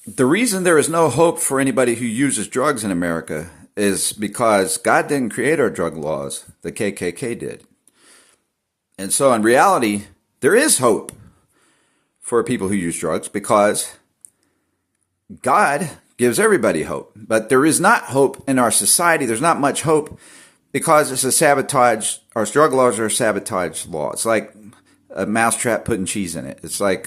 The reason there is no hope for anybody who uses drugs in America is because God didn't create our drug laws. The KKK did. And so in reality, there is hope for people who use drugs because God gives everybody hope. But there is not hope in our society. There's not much hope because it's a sabotage. Our drug laws are a sabotage law. It's like a mousetrap putting cheese in it. It's like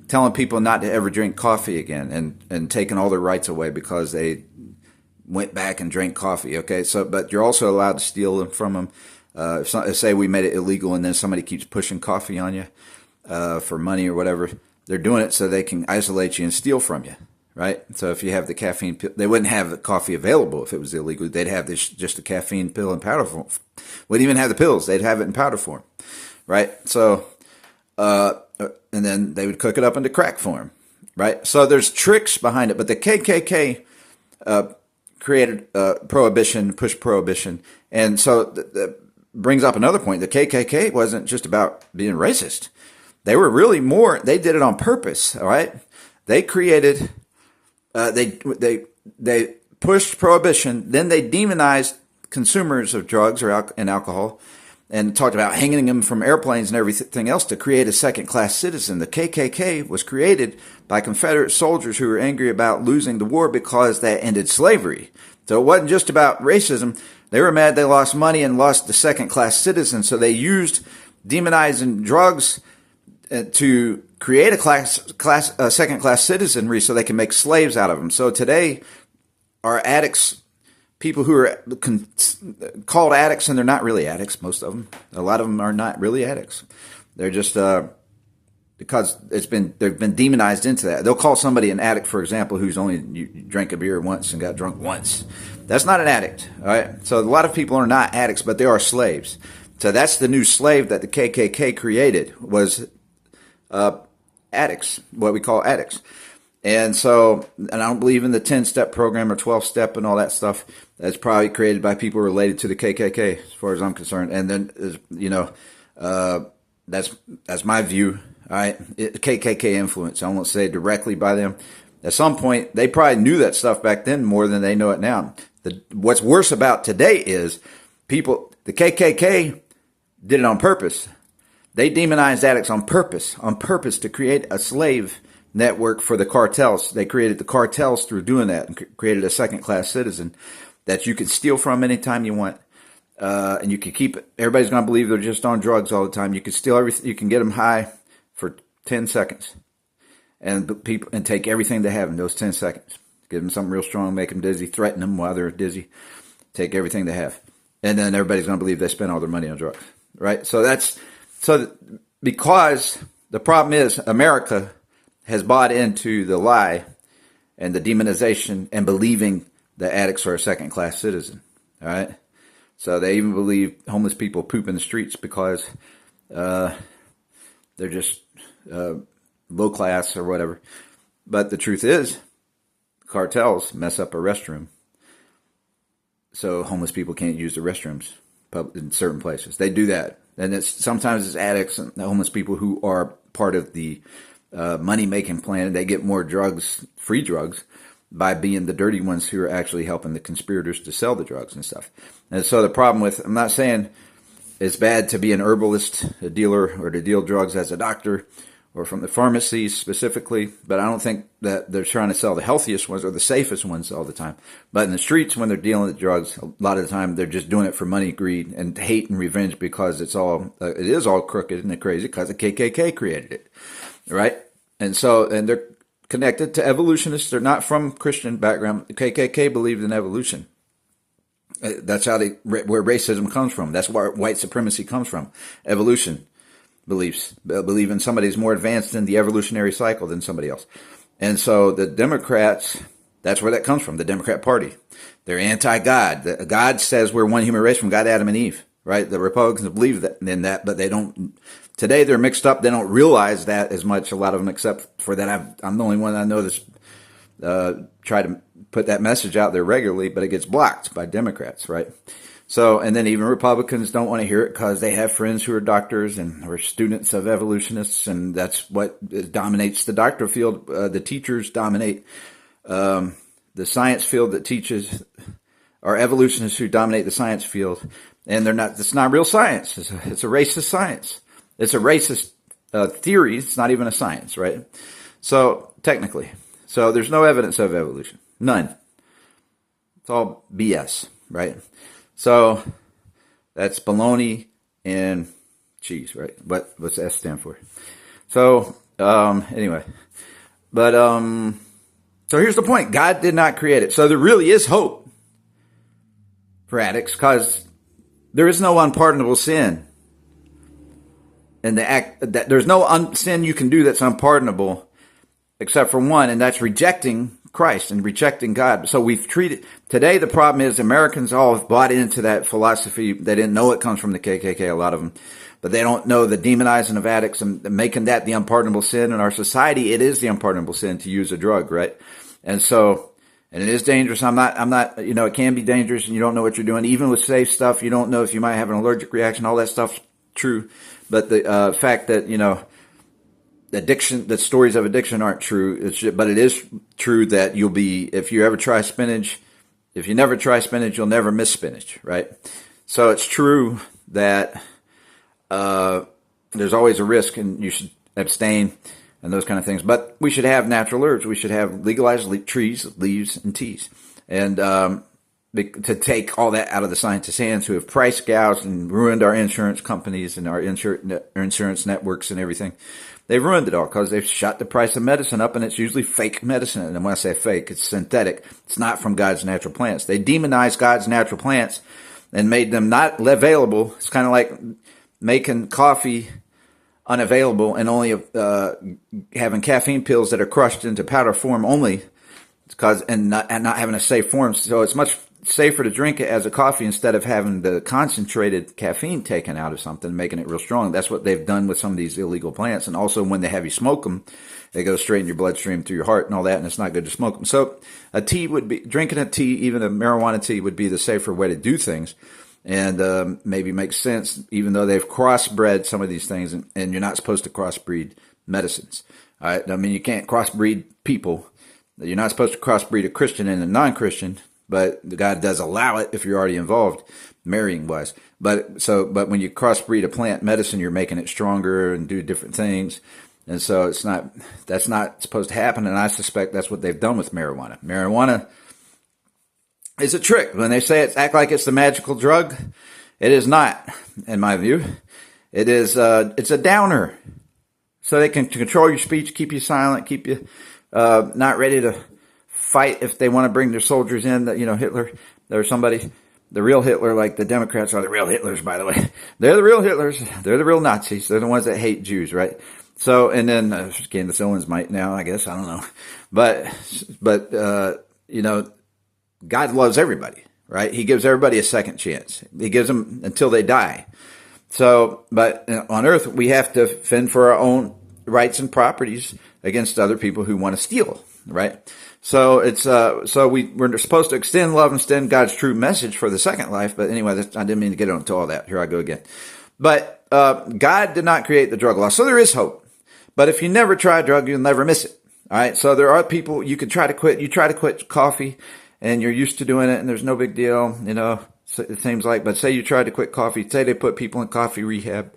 telling people not to ever drink coffee again and taking all their rights away because they went back and drank coffee. Okay, so but you're also allowed to steal them from them. Say we made it illegal and then somebody keeps pushing coffee on you for money or whatever. They're doing it so they can isolate you and steal from you, right? So if you have the caffeine pill, they wouldn't have the coffee available if it was illegal. They'd have this just a caffeine pill in powder form. Wouldn't even have the pills. They'd have it in powder form, right? So, and then they would cook it up into crack form, right? So there's tricks behind it, but the KKK created prohibition, pushed prohibition, and so that brings up another point. The KKK wasn't just about being racist. They were really more. They did it on purpose. All right. They created. They pushed prohibition. Then they demonized consumers of drugs and alcohol, and talked about hanging them from airplanes and everything else to create a second-class citizen. The KKK was created by Confederate soldiers who were angry about losing the war because that ended slavery. So it wasn't just about racism. They were mad they lost money and lost the second-class citizen. So they used demonizing drugs to create a second-class citizenry so they can make slaves out of them. So today, our addicts, people who are called addicts, and they're not really addicts, most of them. A lot of them are not really addicts. They're just because they've been demonized into that. They'll call somebody an addict, for example, who's only drank a beer once and got drunk once. That's not an addict, all right? So a lot of people are not addicts, but they are slaves. So that's the new slave that the KKK created was addicts, what we call addicts. And so, and I don't believe in the 10-step program or 12-step and all that stuff. That's probably created by people related to the KKK, as far as I'm concerned. And then, that's my view. All right, KKK influence. I won't say directly by them. At some point, they probably knew that stuff back then more than they know it now. What's worse about today is the KKK did it on purpose. They demonized addicts on purpose to create a slave network for the cartels. They created the cartels through doing that and created a second-class citizen that you could steal from anytime you want. And you can keep it. Everybody's going to believe they're just on drugs all the time. You can steal everything. You can get them high for 10 seconds and take everything they have in those 10 seconds. Give them something real strong, make them dizzy, threaten them while they're dizzy, take everything they have. And then everybody's going to believe they spent all their money on drugs, right? Because the problem is America has bought into the lie and the demonization and believing that addicts are a second-class citizen, all right? So they even believe homeless people poop in the streets because they're just low class or whatever. But the truth is, cartels mess up a restroom, so homeless people can't use the restrooms in certain places. They do that, and sometimes it's addicts and homeless people who are part of the money-making plan. They get more drugs, free drugs, by being the dirty ones who are actually helping the conspirators to sell the drugs and stuff. And so the problem with, I'm not saying it's bad to be an herbalist, a dealer, or to deal drugs as a doctor, or from the pharmacies specifically, but I don't think that they're trying to sell the healthiest ones or the safest ones all the time. But in the streets, when they're dealing with drugs, a lot of the time they're just doing it for money, greed, and hate and revenge because it is all crooked and crazy because the KKK created it, right? And they're connected to evolutionists. They're not from Christian background. The KKK believed in evolution. That's where racism comes from. That's where white supremacy comes from. Evolution beliefs. Believing somebody's more advanced in the evolutionary cycle than somebody else. And so the Democrats, that's where that comes from, the Democrat Party. They're anti-God. God says we're one human race from God, Adam, and Eve, right? The Republicans believe in that, but they don't. Today they're mixed up. They don't realize that as much, a lot of them, except for that I'm the only one I know that's try to put that message out there regularly, but it gets blocked by Democrats, right? So, and then even Republicans don't want to hear it because they have friends who are doctors and are students of evolutionists, and that's what dominates the doctoral field. The teachers dominate the science field that teaches, are evolutionists who dominate the science field, and they're not. It's not real science. It's a racist science. It's a racist theory. It's not even a science, right? So technically, so there's no evidence of evolution. None. It's all BS, right? So that's baloney and cheese, right? What's S stand for? So anyway, but so here's the point: God did not create it. So there really is hope for addicts because there is no unpardonable sin, and there's no sin you can do that's unpardonable, except for one, and that's rejecting Christ and rejecting God. So we've treated, today the problem is Americans all have bought into that philosophy. They didn't know it comes from the KKK, a lot of them, but they don't know the demonizing of addicts and making that the unpardonable sin. In our society, it is the unpardonable sin to use a drug, right? And so, and it is dangerous. I'm not, it can be dangerous and you don't know what you're doing. Even with safe stuff, you don't know if you might have an allergic reaction, all that stuff's true. But the fact that, addiction, that stories of addiction aren't true. But it is true that if you ever try spinach, if you never try spinach, you'll never miss spinach, right? So it's true that there's always a risk and you should abstain and those kind of things. But we should have natural herbs. We should have legalized trees, leaves, and teas. And to take all that out of the scientists' hands who have price gouged and ruined our insurance companies and our insurance networks and everything. They've ruined it all because they've shot the price of medicine up, and it's usually fake medicine. And when I say fake, it's synthetic. It's not from God's natural plants. They demonized God's natural plants and made them not available. It's kind of like making coffee unavailable and only having caffeine pills that are crushed into powder form only, and not having a safe form. So it's much safer to drink it as a coffee instead of having the concentrated caffeine taken out of something, making it real strong. That's what they've done with some of these illegal plants. And also when they have you smoke them, they go straight in your bloodstream through your heart and all that, and it's not good to smoke them. So drinking a tea, even a marijuana tea, would be the safer way to do things. And maybe makes sense, even though they've crossbred some of these things, and you're not supposed to crossbreed medicines. All right? I mean, you can't crossbreed people. You're not supposed to crossbreed a Christian and a non-Christian, but God does allow it if you're already involved, marrying-wise. But when you crossbreed a plant medicine, you're making it stronger and do different things. And so that's not supposed to happen, and I suspect that's what they've done with marijuana. Marijuana is a trick. When they say act like it's the magical drug, it is not, in my view. It is, it's a downer. So they can control your speech, keep you silent, keep you not ready to fight if they want to bring their soldiers in. That Hitler or somebody, the real Hitler, like the Democrats are the real Hitlers, by the way. They're the real Hitlers. They're the real Nazis. They're the ones that hate Jews, right? So, and then Candace Owens might now, I guess, I don't know, but God loves everybody, right? He gives everybody a second chance. He gives them until they die. So, but on earth, we have to fend for our own rights and properties against other people who want to steal, right? So it's, we're supposed to extend love and extend God's true message for the second life. But anyway, I didn't mean to get into all that. Here I go again. But, God did not create the drug law. So there is hope. But if you never try a drug, you'll never miss it. All right. So there are people you could try to quit. You try to quit coffee and you're used to doing it and there's no big deal, so it seems like, but say you tried to quit coffee, say they put people in coffee rehab,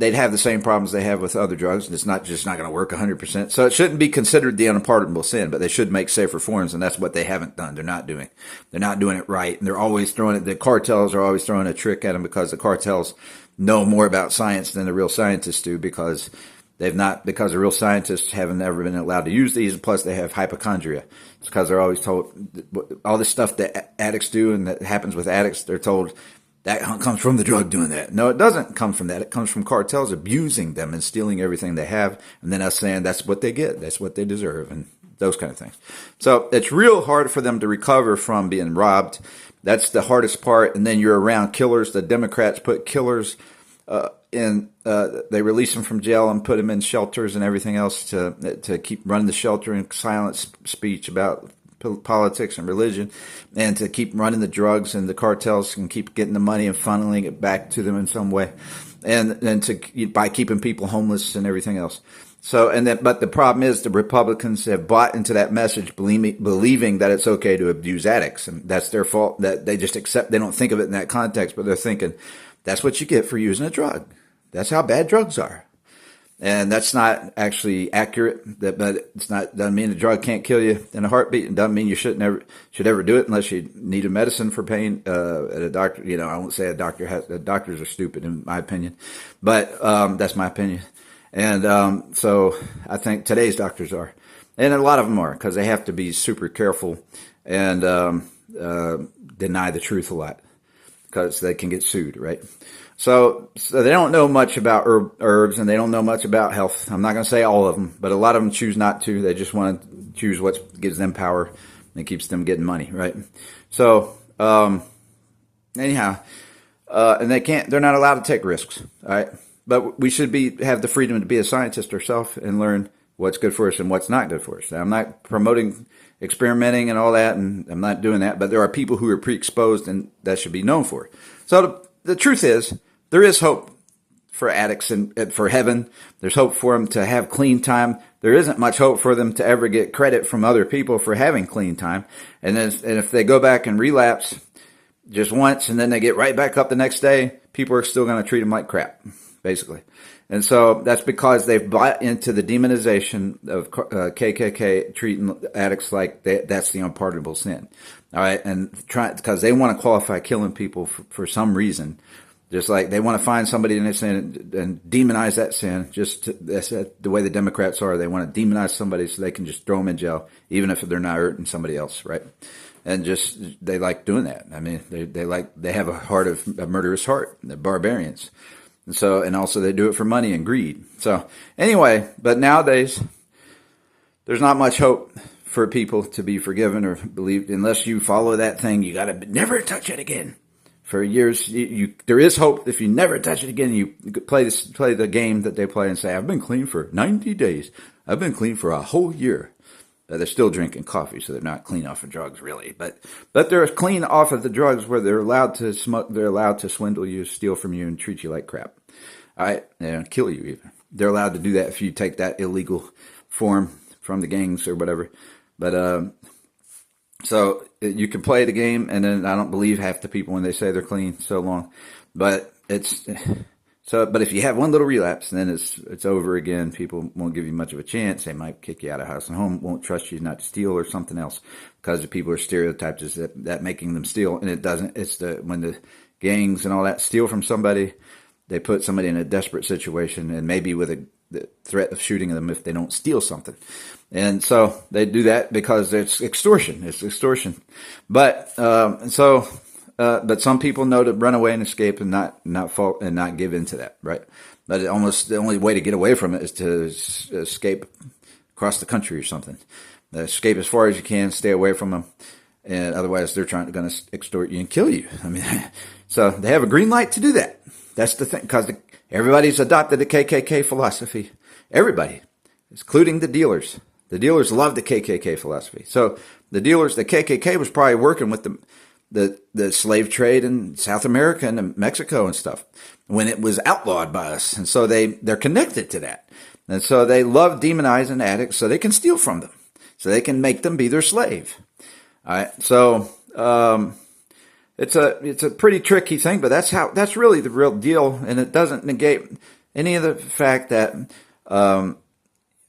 they'd have the same problems they have with other drugs. And it's not going to work 100%. So it shouldn't be considered the unpardonable sin, but they should make safer forms. And that's what they haven't done. They're not doing it right. And they're always the cartels are always throwing a trick at them because the cartels know more about science than the real scientists do because the real scientists haven't ever been allowed to use these. Plus they have hypochondria. It's because they're always told all this stuff that addicts do and that happens with addicts. They're told that comes from the drug doing that. No, it doesn't come from that. It comes from cartels abusing them and stealing everything they have. And then us saying that's what they get. That's what they deserve and those kind of things. So it's real hard for them to recover from being robbed. That's the hardest part. And then you're around killers. The Democrats put killers they release them from jail and put them in shelters and everything else to keep running the shelter and silence speech about politics and religion, and to keep running the drugs, and the cartels can keep getting the money and funneling it back to them in some way, and by keeping people homeless and everything else. So, but the problem is the Republicans have bought into that message, believing that it's okay to abuse addicts, and that's their fault. That they just accept. They don't think of it in that context, but they're thinking that's what you get for using a drug. That's how bad drugs are. And that's not actually accurate. But doesn't mean the drug can't kill you in a heartbeat. It doesn't mean you should ever do it unless you need a medicine for pain. At a doctor, I won't say doctors are stupid in my opinion, but that's my opinion. And so I think today's doctors are, and a lot of them are, because they have to be super careful and deny the truth a lot, because they can get sued, right? So they don't know much about herbs, and they don't know much about health. I'm not going to say all of them, but a lot of them choose not to. They just want to choose what gives them power and keeps them getting money, right? So, anyhow, and they're not allowed to take risks, all right? But we should have the freedom to be a scientist ourselves and learn what's good for us and what's not good for us. Now, I'm not promoting experimenting and all that, and I'm not doing that, but there are people who are pre-exposed, and that should be known for. So the truth is, there is hope for addicts and for heaven. There's hope for them to have clean time. There isn't much hope for them to ever get credit from other people for having clean time. And if they go back and relapse just once and then they get right back up the next day, people are still going to treat them like crap, basically. And so that's because they've bought into the demonization of KKK, treating addicts like that's the unpardonable sin. All right. And because they want to qualify killing people for some reason. Just like they want to find somebody in their sin and demonize that sin. That's the way the Democrats are. They want to demonize somebody so they can just throw them in jail, even if they're not hurting somebody else, right? And they like doing that. I mean, they have a murderous heart. They're barbarians. And also they do it for money and greed. So anyway, but nowadays, there's not much hope for people to be forgiven or believed unless you follow that thing. You got to never touch it again. For years, there is hope if you never touch it again. You play the game that they play and say, "I've been clean for 90 days. I've been clean for a whole year." They're still drinking coffee, so they're not clean off of drugs, really. But they're clean off of the drugs where they're allowed to smoke. They're allowed to swindle you, steal from you, and treat you like crap. All right, and kill you even. They're allowed to do that if you take that illegal form from the gangs or whatever. But so you can play the game, and then I don't believe half the people when they say they're clean so long. But but if you have one little relapse, then it's over again. People won't give you much of a chance. They might kick you out of house and home, won't trust you not to steal or something else, because the people are stereotyped as that making them steal, and it doesn't. It's when the gangs and all that steal from somebody, they put somebody in a desperate situation, and maybe with the threat of shooting them if they don't steal something. And so they do that because it's extortion. It's extortion. But but some people know to run away and escape and not fall and not give in to that, right? But almost the only way to get away from it is to escape across the country or something. Escape as far as you can, stay away from them, and otherwise they're going to extort you and kill you. I mean, so they have a green light to do that. That's the thing, because everybody's adopted the KKK philosophy. Everybody, including the dealers. The dealers love the KKK philosophy. So the KKK was probably working with the slave trade in South America and Mexico and stuff when it was outlawed by us. And so they're connected to that. And so they love demonizing addicts so they can steal from them, so they can make them be their slave. All right. So, it's a pretty tricky thing, but that's really the real deal. And it doesn't negate any of the fact that,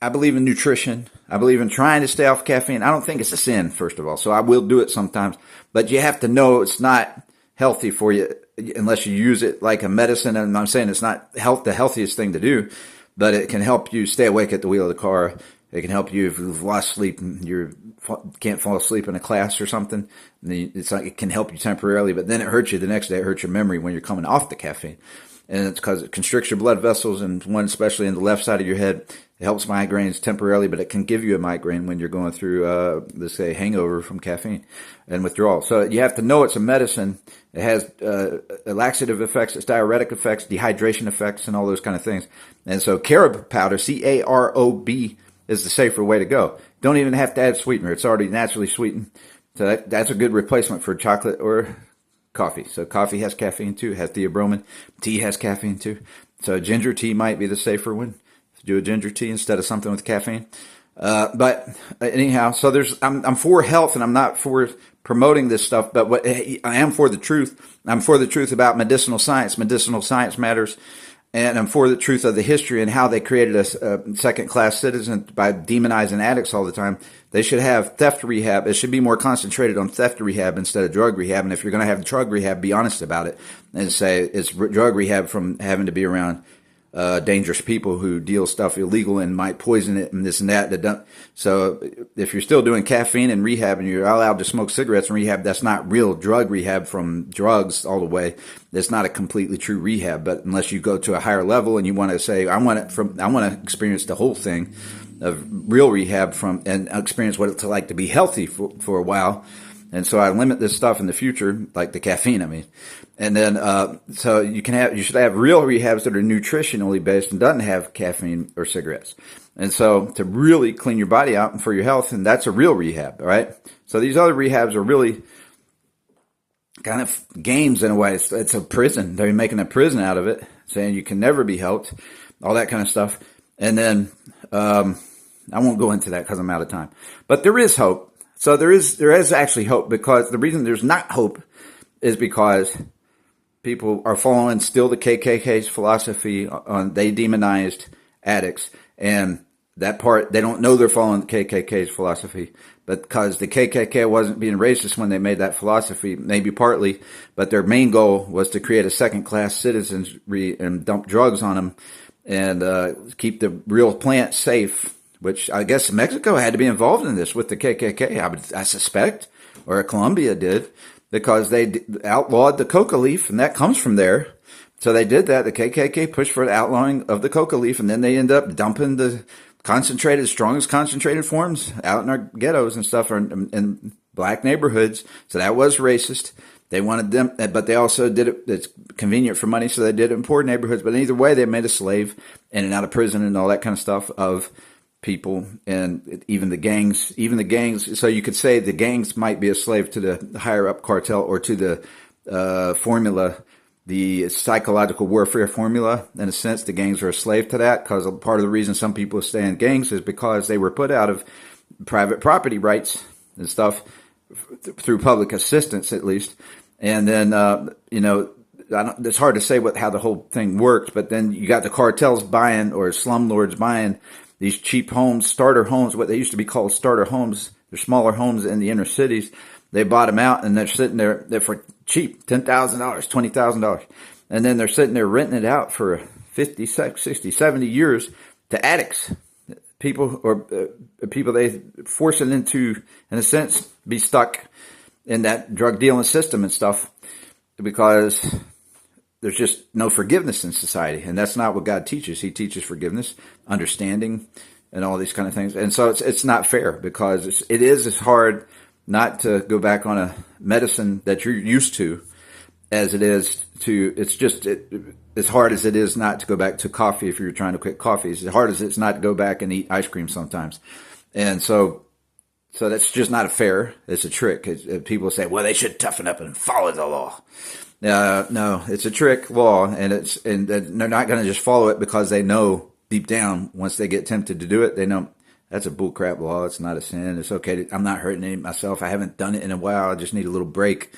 I believe in nutrition. I believe in trying to stay off caffeine. I don't think it's a sin, first of all. So I will do it sometimes, but you have to know it's not healthy for you unless you use it like a medicine. And I'm saying it's not the healthiest thing to do, but it can help you stay awake at the wheel of the car. It can help you if you've lost sleep and you can't fall asleep in a class or something. It's like it can help you temporarily, but then it hurts you the next day. It hurts your memory when you're coming off the caffeine. And it's because it constricts your blood vessels, and one especially in the left side of your head. It helps migraines temporarily, but it can give you a migraine when you're going through, let's say, hangover from caffeine and withdrawal. So you have to know it's a medicine. It has laxative effects, it's diuretic effects, dehydration effects, and all those kind of things. And so carob powder, CAROB, is the safer way to go. Don't even have to add sweetener. It's already naturally sweetened. So that's a good replacement for chocolate or coffee. So coffee has caffeine too, has theobromine. Tea has caffeine too. So ginger tea might be the safer one. Do a ginger tea instead of something with caffeine. But anyhow, so I'm for health and I'm not for promoting this stuff, but what I am for the truth. I'm for the truth about medicinal science. Medicinal science matters. And I'm for the truth of the history and how they created a second-class citizen by demonizing addicts all the time. They should have theft rehab. It should be more concentrated on theft rehab instead of drug rehab. And if you're going to have drug rehab, be honest about it and say it's drug rehab from having to be around dangerous people who deal stuff illegal and might poison it and this and that. So if you're still doing caffeine and rehab and you're allowed to smoke cigarettes in rehab, that's not real drug rehab from drugs all the way. It's not a completely true rehab. But unless you go to a higher level and you want to say, I want to experience the whole thing of real rehab and experience what it's like to be healthy for a while. And so I limit this stuff in the future, like the caffeine, I mean. And then, so you should have real rehabs that are nutritionally based and doesn't have caffeine or cigarettes. And so to really clean your body out and for your health, and that's a real rehab, all right? So these other rehabs are really kind of games in a way. It's a prison. They're making a prison out of it, saying you can never be helped, all that kind of stuff. And then, I won't go into that because I'm out of time. But there is hope. So there is actually hope, because the reason there's not hope is because people are following still the KKK's philosophy on they demonized addicts, and that part they don't know they're following the KKK's philosophy, but because the KKK wasn't being racist when they made that philosophy, maybe partly, but their main goal was to create a second-class citizenry and dump drugs on them and keep the real plant safe. Which I guess Mexico had to be involved in this with the KKK, I suspect, or Colombia did, because they outlawed the coca leaf, and that comes from there. So they did that. The KKK pushed for the outlawing of the coca leaf, and then they end up dumping the strongest concentrated forms out in our ghettos and stuff, or in black neighborhoods. So that was racist. They wanted them, but they also did it. It's convenient for money, so they did it in poor neighborhoods. But either way, they made a slave in and out of prison and all that kind of stuff of people, and even the gangs. So you could say the gangs might be a slave to the higher up cartel or to the formula, the psychological warfare formula. In a sense, the gangs are a slave to that, because part of the reason some people stay in gangs is because they were put out of private property rights and stuff through public assistance, at least. And then, it's hard to say how the whole thing works, but then you got the cartels buying, or slumlords buying, these cheap homes, starter homes, what they used to be called starter homes. They're smaller homes in the inner cities. They bought them out, and they're sitting there for cheap, $10,000, $20,000. And then they're sitting there renting it out for 50, 60, 70 years to addicts. People they forcing into, in a sense, be stuck in that drug dealing system and stuff, because there's just no forgiveness in society. And that's not what God teaches. He teaches forgiveness, understanding, and all these kind of things. And so it's not fair, because it is hard not to go back on a medicine that you're used to as it is to, as hard as it is not to go back to coffee if you're trying to quit coffee. It's as hard as it's not to go back and eat ice cream sometimes. And so that's just not fair. It's a trick. People say, well, they should toughen up and follow the law. No, it's a trick law, and they're not going to just follow it because they know deep down, once they get tempted to do it, they know that's a bullcrap law. It's not a sin. It's okay. I'm not hurting it myself. I haven't done it in a while. I just need a little break.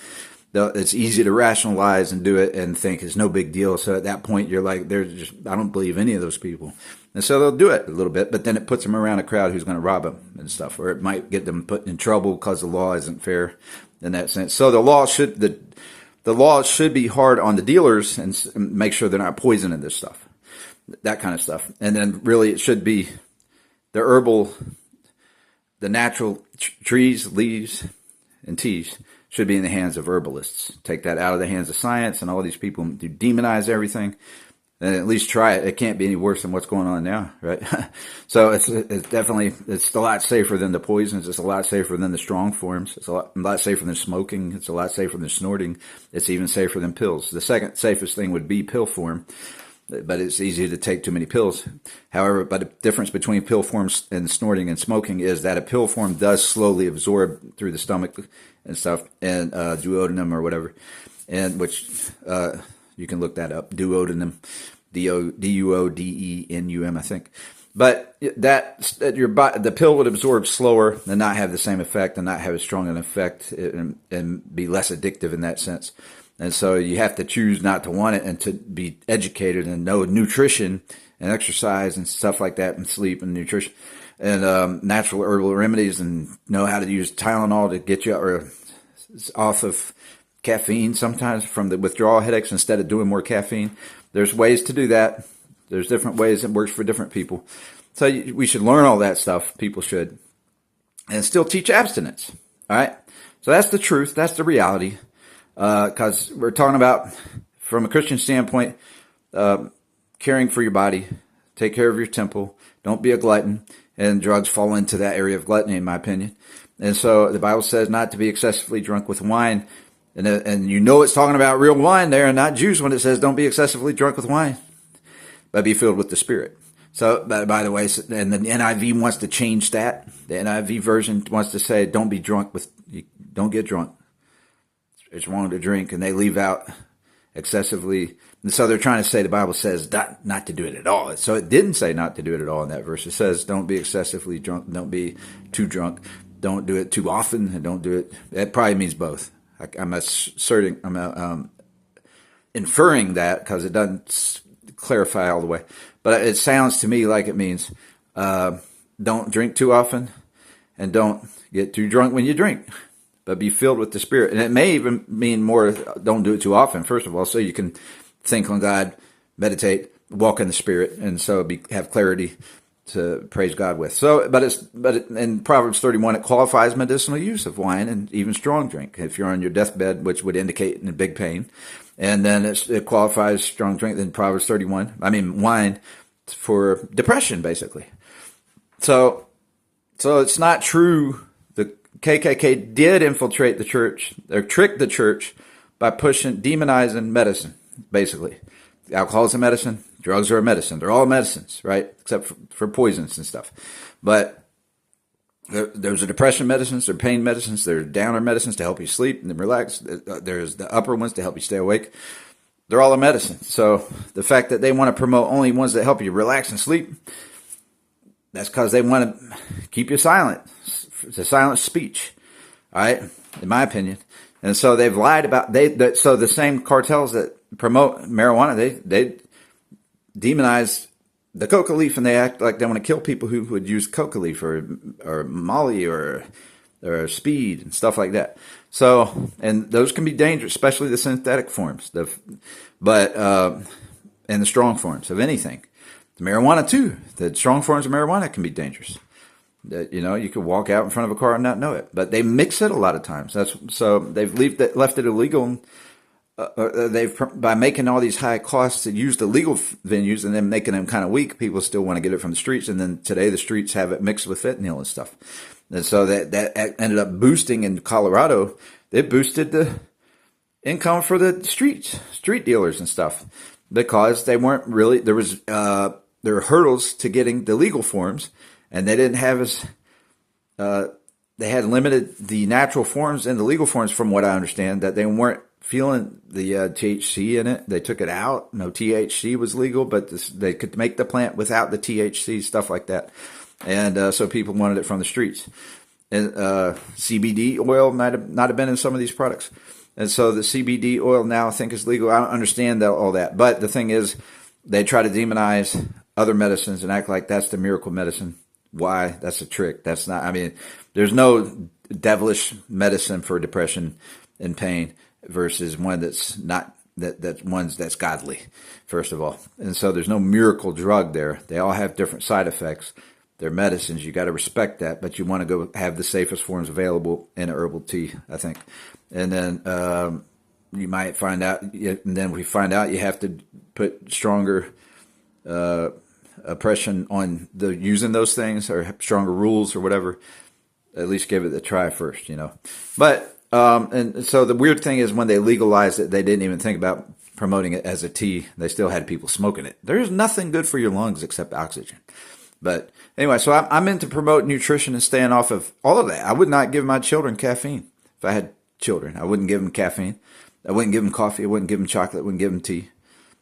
It's easy to rationalize and do it and think it's no big deal. So at that point, you're like, I don't believe any of those people. And so they'll do it a little bit, but then it puts them around a crowd who's going to rob them and stuff, or it might get them put in trouble because the law isn't fair in that sense. So the law should be hard on the dealers and make sure they're not poisoning this stuff, that kind of stuff. And then really it should be the natural trees, leaves, and teas should be in the hands of herbalists. Take that out of the hands of science and all these people who demonize everything. And at least try it. It can't be any worse than what's going on now, right? So it's definitely, it's a lot safer than the poisons. It's a lot safer than the strong forms. It's a lot safer than smoking. It's a lot safer than snorting. It's even safer than pills. The second safest thing would be pill form. but it's easy to take too many pills. However, but the difference between pill forms and snorting and smoking is that a pill form does slowly absorb through the stomach and stuff, and duodenum or whatever, and which you can look that up, duodenum, Duodenum, I think. But the pill would absorb slower and not have the same effect and not have as strong an effect and be less addictive in that sense. And so you have to choose not to want it and to be educated and know nutrition and exercise and stuff like that, and sleep and nutrition and natural herbal remedies, and know how to use Tylenol to get you off of caffeine sometimes from the withdrawal headaches instead of doing more caffeine. There's ways to do that. There's different ways it works for different people. So we should learn all that stuff. People should. And still teach abstinence. All right. So that's the truth. That's the reality. Because we're talking about, from a Christian standpoint, caring for your body, take care of your temple, don't be a glutton, and drugs fall into that area of gluttony, in my opinion. And so the Bible says not to be excessively drunk with wine, and you know it's talking about real wine there, and not juice, when it says don't be excessively drunk with wine, but be filled with the Spirit. So, by the way, and the NIV wants to change that. The NIV version wants to say don't get drunk. It's wrong to drink, and they leave out excessively. And so they're trying to say the Bible says not to do it at all. So it didn't say not to do it at all in that verse. It says don't be excessively drunk, don't be too drunk, don't do it too often, and don't do it. It probably means both. I'm inferring that because it doesn't clarify all the way. But it sounds to me like it means don't drink too often and don't get too drunk when you drink, but be filled with the Spirit. And it may even mean more, don't do it too often, first of all, so you can think on God, meditate, walk in the Spirit, and so have clarity to praise God with. So, but in Proverbs 31, it qualifies medicinal use of wine and even strong drink if you're on your deathbed, which would indicate in big pain. And then it qualifies strong drink in Proverbs 31. Wine for depression, basically. So it's not true. The KKK did infiltrate the church, or tricked the church by demonizing medicine, basically. Alcohol is a medicine. Drugs are a medicine. They're all medicines, right? Except for poisons and stuff. But there's a depression medicines, there's pain medicines, there's downer medicines to help you sleep and relax. There's the upper ones to help you stay awake. They're all a medicine. So the fact that they want to promote only ones that help you relax and sleep, that's because they want to keep you silent. It's a silent speech, all right, in my opinion. And so they've lied about, so the same cartels that promote marijuana, they demonize the coca leaf, and they act like they want to kill people who would use coca leaf or Molly or speed and stuff like that. So, and those can be dangerous, especially the synthetic forms, and the strong forms of anything. The marijuana too. The strong forms of marijuana can be dangerous. You could walk out in front of a car and not know it. But they mix it a lot of times. So they've left it illegal. By making all these high costs to use the legal venues and then making them kind of weak, people still want to get it from the streets. And then today the streets have it mixed with fentanyl and stuff. And so that ended up boosting in Colorado. It boosted the income for the street dealers and stuff, because they weren't really, there were hurdles to getting the legal forms, and they didn't have they had limited the natural forms and the legal forms, from what I understand, that they weren't feeling the THC in it. They took it out. No THC was legal, but they could make the plant without the THC, stuff like that. And so people wanted it from the streets. And CBD oil might not have been in some of these products. And so the CBD oil now I think is legal. I don't understand all that. But the thing is, they try to demonize other medicines and act like that's the miracle medicine. Why? That's a trick. That's not, there's no devilish medicine for depression and pain versus one that's not, that's godly, first of all. And so there's no miracle drug there. They all have different side effects. They're medicines. You got to respect that, but you want to go have the safest forms available in a herbal tea, I think. And then you might find out, and then we find out you have to put stronger oppression on using those things, or stronger rules or whatever. At least give it a try first, But and so the weird thing is, when they legalized it, they didn't even think about promoting it as a tea. They still had people smoking it. There's nothing good for your lungs except oxygen. But anyway, so I'm into promoting nutrition and staying off of all of that. I would not give my children caffeine. If I had children, I wouldn't give them caffeine. I wouldn't give them coffee. I wouldn't give them chocolate. I wouldn't give them tea.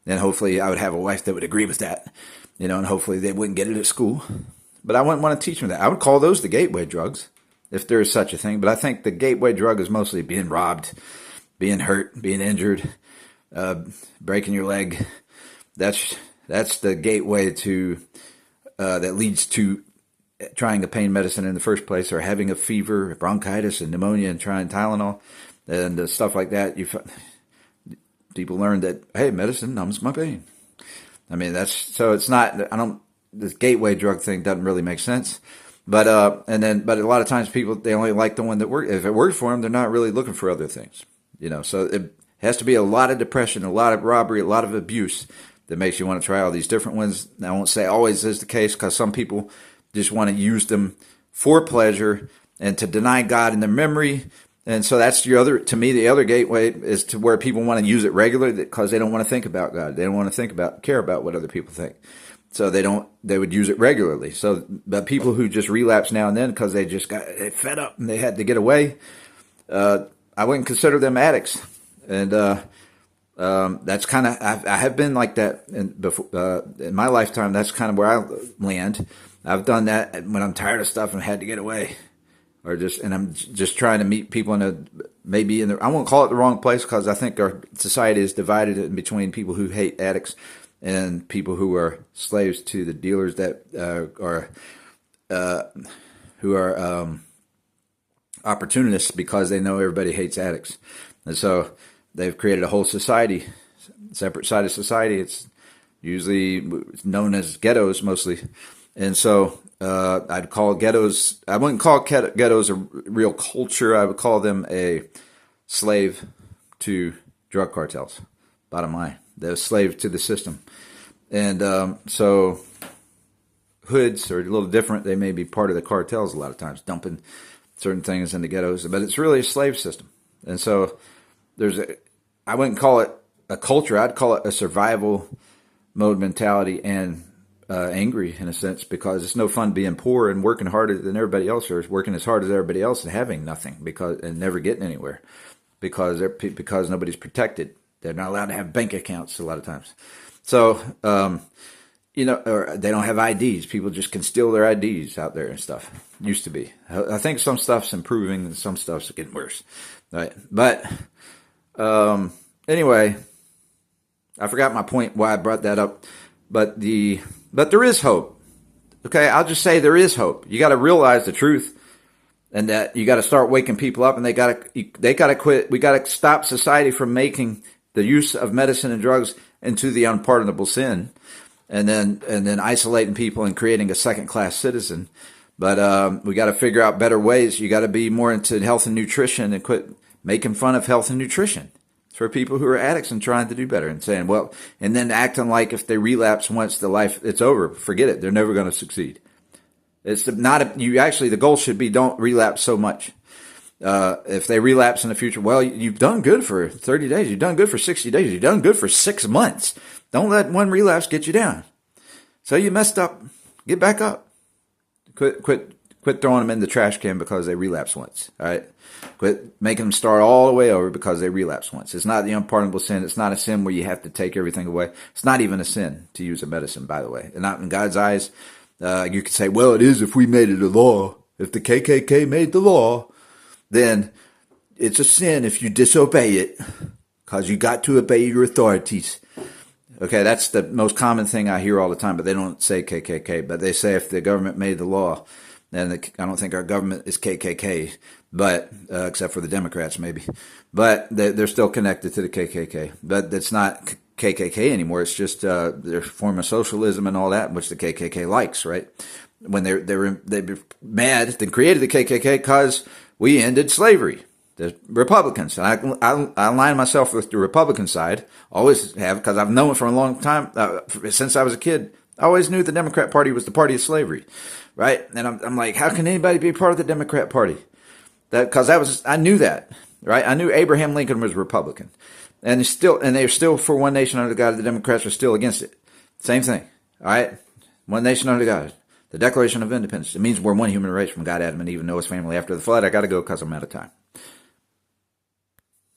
And hopefully I would have a wife that would agree with that, and hopefully they wouldn't get it at school. But I wouldn't want to teach them that. I would call those the gateway drugs, if there is such a thing. But I think the gateway drug is mostly being robbed, being hurt, being injured, breaking your leg. That's the gateway to that leads to trying a pain medicine in the first place, or having a fever, bronchitis, and pneumonia, and trying Tylenol and stuff like that. People learn that, hey, medicine numbs my pain. I mean, it's not. This gateway drug thing doesn't really make sense. But a lot of times people, they only like the one that works. If it works for them, they're not really looking for other things. So it has to be a lot of depression, a lot of robbery, a lot of abuse that makes you want to try all these different ones. I won't say always is the case, because some people just want to use them for pleasure and to deny God in their memory. And so that's the other gateway is to where people want to use it regularly because they don't want to think about God. They don't want to care about what other people think. So they would use it regularly. So, but people who just relapse now and then because they fed up and they had to get away, I wouldn't consider them addicts. And, that's kind of, I have been like that in my lifetime. That's kind of where I land. I've done that when I'm tired of stuff and had to get away. And I'm just trying to meet people I won't call it the wrong place, because I think our society is divided in between people who hate addicts and people who are slaves to the dealers that who are opportunists because they know everybody hates addicts. And so they've created a whole society, separate side of society. It's usually known as ghettos mostly. And so I'd call ghettos, I wouldn't call ghettos a real culture. I would call them a slave to drug cartels, bottom line. They're a slave to the system. And so hoods are a little different. They may be part of the cartels a lot of times, dumping certain things in the ghettos. But it's really a slave system. And so I wouldn't call it a culture. I'd call it a survival mode mentality, and angry in a sense, because it's no fun being poor and working harder than everybody else, or working as hard as everybody else and having nothing and never getting anywhere because nobody's protected. They're not allowed to have bank accounts a lot of times. So, or they don't have IDs. People just can steal their IDs out there and stuff. Used to be. I think some stuff's improving and some stuff's getting worse. Right. But, anyway, I forgot my point why I brought that up, but there is hope. Okay. I'll just say there is hope. You got to realize the truth, and that you got to start waking people up, and they got to quit. We got to stop society from making the use of medicine and drugs into the unpardonable sin, and then isolating people and creating a second-class citizen. But we got to figure out better ways. You got to be more into health and nutrition and quit making fun of health and nutrition. It's for people who are addicts and trying to do better, and saying, well, and then acting like if they relapse once it's over, forget it. They're never going to succeed. It's not the goal should be don't relapse so much. If they relapse in the future, well, you've done good for 30 days. You've done good for 60 days. You've done good for 6 months. Don't let one relapse get you down. So you messed up. Get back up. Quit throwing them in the trash can because they relapse once. All right. Quit making them start all the way over because they relapse once. It's not the unpardonable sin. It's not a sin where you have to take everything away. It's not even a sin to use a medicine, by the way. And not in God's eyes. You could say, well, it is if we made it a law. If the KKK made the law, then it's a sin if you disobey it, because you got to obey your authorities. Okay, that's the most common thing I hear all the time, but they don't say KKK, but they say if the government made the law. And I don't think our government is KKK, but except for the Democrats maybe. But they're still connected to the KKK. But it's not KKK anymore. It's just their form of socialism and all that, which the KKK likes, right? When they were mad, they created the KKK because we ended slavery. The Republicans. I align myself with the Republican side. Always have, because I've known it for a long time. Since I was a kid, I always knew the Democrat Party was the party of slavery, right? And I'm like, how can anybody be part of the Democrat Party? Because I knew that, right? I knew Abraham Lincoln was Republican. And they're still for one nation under God. The Democrats are still against it. Same thing. All right? One nation under God. The Declaration of Independence. It means we're one human race from God, Adam, and Eve, and Noah's family after the flood. I got to go because I'm out of time.